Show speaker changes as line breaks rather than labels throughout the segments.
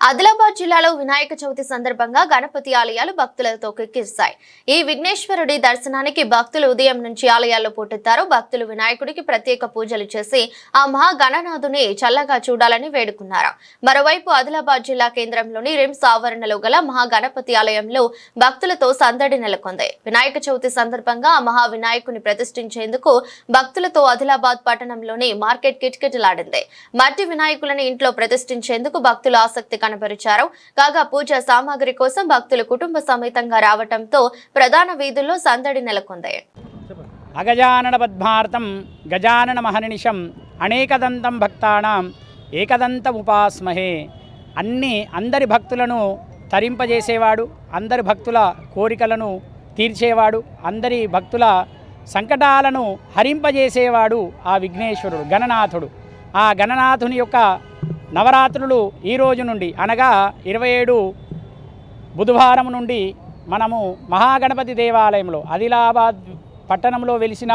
ఆదిలాబాద్ జిల్లాలో వినాయక చవితి సందర్భంగా గణపతి ఆలయాలు భక్తులతో కిక్కిస్తాయి. ఈ విఘ్నేశ్వరుడి దర్శనానికి భక్తులు ఉదయం నుంచి ఆలయాల్లో పోటెత్తారు. భక్తులు వినాయకుడికి ప్రత్యేక పూజలు చేసి ఆ మహా గణనాథుని చల్లగా చూడాలని వేడుకున్నారు. మరోవైపు ఆదిలాబాద్ జిల్లా కేంద్రంలోని రిమ్స్ ఆవరణలో గల మహా గణపతి ఆలయంలో భక్తులతో సందడి నెలకొంది. వినాయక చవితి సందర్భంగా ఆ మహా వినాయకుని ప్రతిష్ఠించేందుకు భక్తులతో ఆదిలాబాద్ పట్టణంలోని మార్కెట్ కిటకిటలాడింది. మట్టి వినాయకులను ఇంట్లో ప్రతిష్ఠించేందుకు భక్తులు ఆసక్తి కనబరిచారు. కాగా పూజా సామాగ్రి కోసం భక్తులు కుటుంబ సమేతంగా రావడంతో ప్రధాన వీధుల్లో సందడి నెలకొంది.
అగజానన పద్మార్తం గజానన మహర్నిశం అనేకదంతం భక్తానాం ఏకదంతం ఉపాస్మహే. అందరి భక్తులను తరింపజేసేవాడు, అందరి భక్తుల కోరికలను తీర్చేవాడు, అందరి భక్తుల సంకటాలను హరింపజేసేవాడు ఆ విఘ్నేశ్వరుడు గణనాథుడు. ఆ గణనాథుని యొక్క నవరాత్రులు ఈ రోజు నుండి అనగా 27 బుధవారం నుండి మనము మహాగణపతి దేవాలయంలో ఆదిలాబాద్ పట్టణంలో వెలిసిన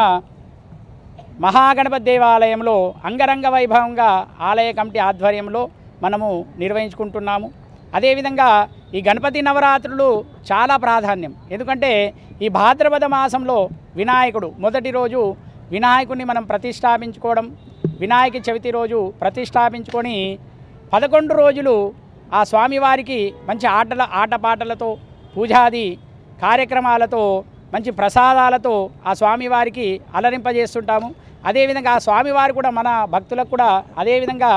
మహాగణపతి దేవాలయంలో అంగరంగ వైభవంగా ఆలయ కమిటీ ఆధ్వర్యంలో మనము నిర్వహించుకుంటున్నాము. అదేవిధంగా ఈ గణపతి నవరాత్రులు చాలా ప్రాధాన్యం. ఎందుకంటే ఈ భాద్రపద మాసంలో వినాయకుడు మొదటి రోజు వినాయకుడిని మనం ప్రతిష్టాపించుకోవడం, వినాయక చవితి రోజు ప్రతిష్టాపించుకొని 11 రోజులు ఆ స్వామివారికి మంచి ఆటపాటలతో పూజాది కార్యక్రమాలతో మంచి ప్రసాదాలతో ఆ స్వామివారికి అలరింపజేస్తుంటాము. అదేవిధంగా ఆ స్వామివారు కూడా మన భక్తులకు కూడా అదేవిధంగా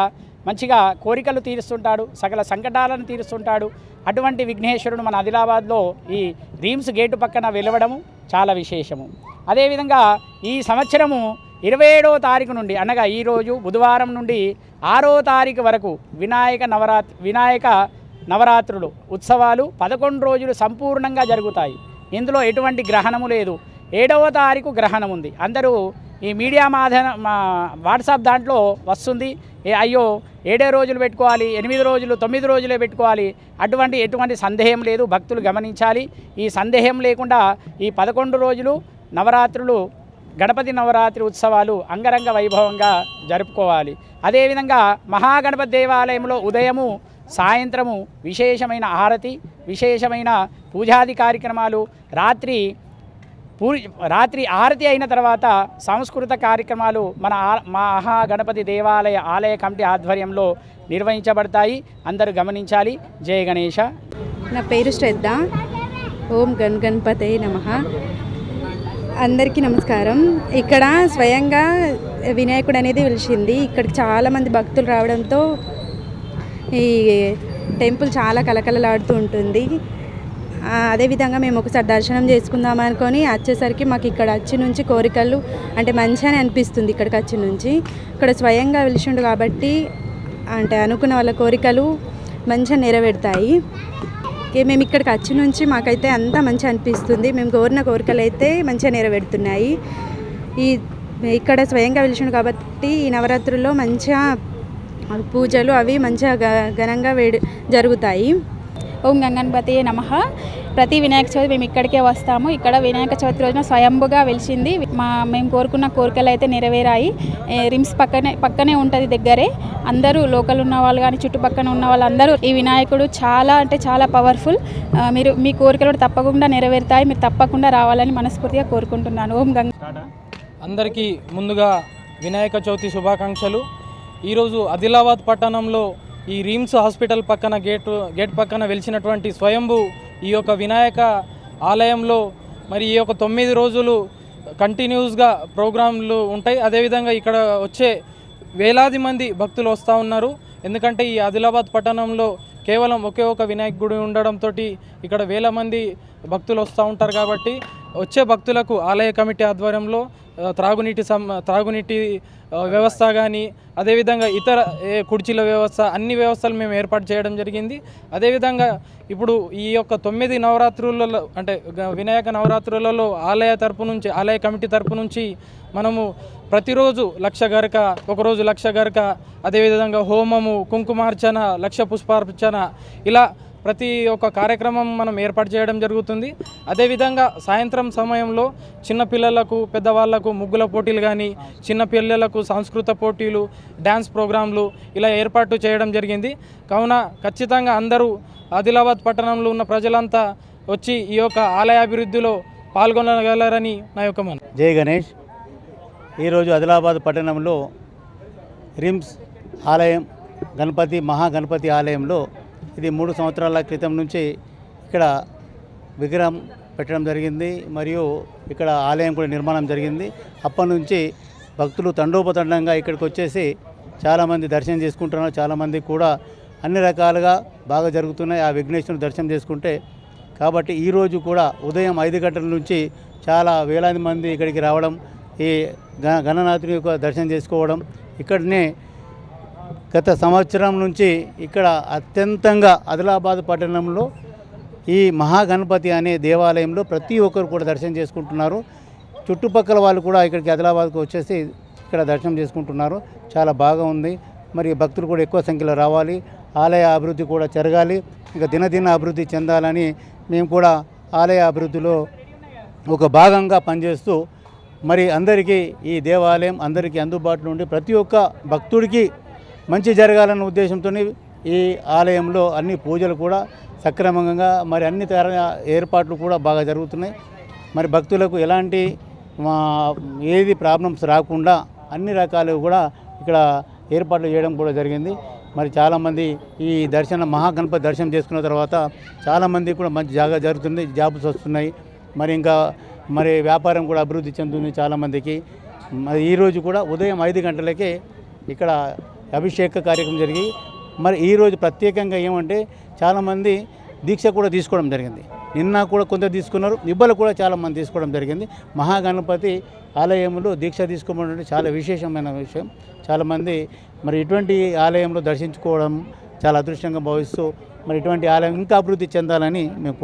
మంచిగా కోరికలు తీరుస్తుంటాడు, సకల సంకటాలను తీరుస్తుంటాడు. అటువంటి విఘ్నేశ్వరుడు మన ఆదిలాబాద్లో ఈ రీమ్స్ గేటు పక్కన వెలవడము చాలా విశేషము. అదేవిధంగా ఈ సంవత్సరము 27వ తారీఖు నుండి అనగా ఈరోజు బుధవారం నుండి 6వ తారీఖు వరకు వినాయక నవరాత్రులు ఉత్సవాలు 11 రోజులు సంపూర్ణంగా జరుగుతాయి. ఇందులో ఎటువంటి గ్రహణము లేదు. 7వ తారీఖు గ్రహణం ఉంది. అందరూ ఈ మీడియా వాట్సాప్ దాంట్లో వస్తుంది, అయ్యో 7 రోజులు పెట్టుకోవాలి, 8 రోజులు 9 రోజులే పెట్టుకోవాలి. ఎటువంటి సందేహం లేదు. భక్తులు గమనించాలి. ఈ సందేహం లేకుండా ఈ 11 రోజులు నవరాత్రులు గణపతి నవరాత్రి ఉత్సవాలు అంగరంగ వైభవంగా జరుపుకోవాలి. అదేవిధంగా మహాగణపతి దేవాలయంలో ఉదయము సాయంత్రము విశేషమైన ఆరతి, విశేషమైన పూజాది కార్యక్రమాలు, రాత్రి ఆరతి అయిన తర్వాత సాంస్కృతిక కార్యక్రమాలు మన మహాగణపతి ఆలయ కమిటీ ఆధ్వర్యంలో నిర్వహించబడతాయి. అందరూ గమనించాలి. జయ గణేష.
నా పేరు శ్రద్ధ. ఓం గణపతే నమః. అందరికీ నమస్కారం. ఇక్కడ స్వయంగా వినాయకుడు అనేది వెలిసింది. ఇక్కడికి చాలామంది భక్తులు రావడంతో ఈ టెంపుల్ చాలా కలకలలాడుతూ ఉంటుంది. అదేవిధంగా మేము ఒకసారి దర్శనం చేసుకుందాం అనుకొని వచ్చేసరికి మాకు ఇక్కడ వచ్చి నుంచి కోరికలు అంటే మంచిగానే అనిపిస్తుంది. ఇక్కడికి వచ్చి నుంచి ఇక్కడ స్వయంగా వెలిసిండు కాబట్టి అంటే అనుకున్న వాళ్ళ కోరికలు మంచిగా నెరవేరుతాయి. మేము ఇక్కడికి వచ్చి నుంచి మాకైతే అంతా మంచిగా అనిపిస్తుంది. మేము కోరిన కోరికలు అయితే మంచిగా నెరవేరుతున్నాయి. ఇక్కడ స్వయంగా వెలిసిండు కాబట్టి ఈ నవరాత్రుల్లో మంచిగా పూజలు అవి మంచిగా ఘనంగా జరుగుతాయి.
ఓం గణపతి నమః. ప్రతి వినాయక చవితి మేము ఇక్కడికే వస్తాము. ఇక్కడ వినాయక చవితి రోజున స్వయంభుగా వెలిసింది. మేము కోరుకున్న కోరికలు అయితే నెరవేరాయి. రిమ్స్ పక్కనే ఉంటుంది, దగ్గరే. అందరూ లోకల్ ఉన్న వాళ్ళు కానీ చుట్టుపక్కల ఉన్న వాళ్ళందరూ ఈ వినాయకుడు చాలా అంటే చాలా పవర్ఫుల్. మీరు మీ కోరికలు తప్పకుండా నెరవేరుతాయి. మీరు తప్పకుండా రావాలని మనస్ఫూర్తిగా కోరుకుంటున్నాను. ఓం
అందరికీ ముందుగా వినాయక చవితి శుభాకాంక్షలు. ఈరోజు ఆదిలాబాద్ పట్టణంలో ఈ రీమ్స్ హాస్పిటల్ పక్కన గేట్ పక్కన వెలిసినటువంటి స్వయంభూ ఈ యొక్క వినాయక ఆలయంలో మరి ఈ యొక్క 9 రోజులు కంటిన్యూస్గా ప్రోగ్రాంలు ఉంటాయి. అదేవిధంగా ఇక్కడ వచ్చే వేలాది మంది భక్తులు వస్తూ ఉన్నారు. ఎందుకంటే ఈ ఆదిలాబాద్ పట్టణంలో కేవలం ఒకే ఒక వినాయక గుడి ఉండడంతో ఇక్కడ వేల మంది భక్తులు వస్తూ ఉంటారు. కాబట్టి వచ్చే భక్తులకు ఆలయ కమిటీ ఆధ్వర్యంలో త్రాగునీటి వ్యవస్థ కానీ అదేవిధంగా ఇతర కుర్చీల వ్యవస్థ అన్ని వ్యవస్థలు మేము ఏర్పాటు చేయడం జరిగింది. అదేవిధంగా ఇప్పుడు ఈ యొక్క 9 నవరాత్రులలో అంటే వినాయక నవరాత్రులలో ఆలయ కమిటీ తరపు నుంచి మనము ప్రతిరోజు 1,00,000 గరక, ఒకరోజు 1,00,000 గరక, అదేవిధంగా హోమము, కుంకుమార్చన, 1,00,000 పుష్పార్చన ఇలా ప్రతి ఒక్క కార్యక్రమం మనం ఏర్పాటు చేయడం జరుగుతుంది. అదేవిధంగా సాయంత్రం సమయంలో చిన్నపిల్లలకు పెద్దవాళ్లకు ముగ్గుల పోటీలు కానీ, చిన్నపిల్లలకు సాంస్కృతిక పోటీలు, డ్యాన్స్ ప్రోగ్రాంలు ఇలా ఏర్పాటు చేయడం జరిగింది. కావున ఖచ్చితంగా అందరూ ఆదిలాబాద్ పట్టణంలో ఉన్న ప్రజలంతా వచ్చి ఈ యొక్క ఆలయ అభివృద్ధిలో పాల్గొనగలరని నా యొక్క మనవి.
జై గణేష్. ఈరోజు ఆదిలాబాద్ పట్టణంలో రిమ్స్ ఆలయం మహాగణపతి ఆలయంలో ఇది 3 సంవత్సరాల క్రితం నుంచి ఇక్కడ విగ్రహం పెట్టడం జరిగింది. మరియు ఇక్కడ ఆలయం కూడా నిర్మాణం జరిగింది. అప్పటి నుంచి భక్తులు తండోపతండంగా ఇక్కడికి వచ్చేసి చాలామంది దర్శనం చేసుకుంటున్నారు. చాలామంది కూడా అన్ని రకాలుగా బాగా జరుగుతున్నాయి ఆ విఘ్నేశ్వరుని దర్శనం చేసుకుంటే. కాబట్టి ఈరోజు కూడా ఉదయం 5 గంటల నుంచి చాలా వేలాది మంది ఇక్కడికి రావడం, ఈ గణనాథుని యొక్క దర్శనం చేసుకోవడం. ఇక్కడనే గత సంవత్సరం నుంచి ఇక్కడ అత్యంతంగా ఆదిలాబాద్ పట్టణంలో ఈ మహాగణపతి అనే దేవాలయంలో ప్రతి ఒక్కరు కూడా దర్శనం చేసుకుంటున్నారు. చుట్టుపక్కల వాళ్ళు కూడా ఇక్కడికి ఆదిలాబాద్కు వచ్చేసి ఇక్కడ దర్శనం చేసుకుంటున్నారు. చాలా బాగా ఉంది. మరి భక్తులు కూడా ఎక్కువ సంఖ్యలో రావాలి, ఆలయ అభివృద్ధి కూడా జరగాలి, ఇంకా దినదిన అభివృద్ధి చెందాలని మేము కూడా ఆలయ అభివృద్ధిలో ఒక భాగంగా పనిచేస్తూ మరి అందరికీ ఈ దేవాలయం అందరికీ అందుబాటులో ఉండి ప్రతి ఒక్క భక్తుడికి మంచి జరగాలన్న ఉద్దేశంతో ఈ ఆలయంలో అన్ని పూజలు కూడా సక్రమంగా మరి అన్ని ఏర్పాట్లు కూడా బాగా జరుగుతున్నాయి. మరి భక్తులకు ఎలాంటి ఏది ప్రాబ్లమ్స్ రాకుండా అన్ని రకాలు కూడా ఇక్కడ ఏర్పాట్లు చేయడం కూడా జరిగింది. మరి చాలామంది ఈ మహాగణపతి దర్శనం చేసుకున్న తర్వాత చాలామంది కూడా మంచి జరుగుతుంది, జాబ్స్ వస్తున్నాయి. మరి ఇంకా వ్యాపారం కూడా అభివృద్ధి చెందుతుంది చాలామందికి. మరి ఈరోజు కూడా ఉదయం 5 గంటలకే ఇక్కడ అభిషేక కార్యక్రమం జరిగి మరి ఈరోజు ప్రత్యేకంగా ఏమంటే చాలామంది దీక్ష కూడా తీసుకోవడం జరిగింది. నిన్న కూడా కొందరు తీసుకున్నారు, ఇబ్బలు కూడా చాలామంది తీసుకోవడం జరిగింది. మహాగణపతి ఆలయంలో దీక్ష తీసుకోవడం చాలా విశేషమైన విషయం. చాలామంది మరి ఇటువంటి ఆలయంలో దర్శించుకోవడం చాలా అదృష్టంగా భావిస్తూ మరి ఇటువంటి ఆలయం ఇంకా అభివృద్ధి చెందాలని మేము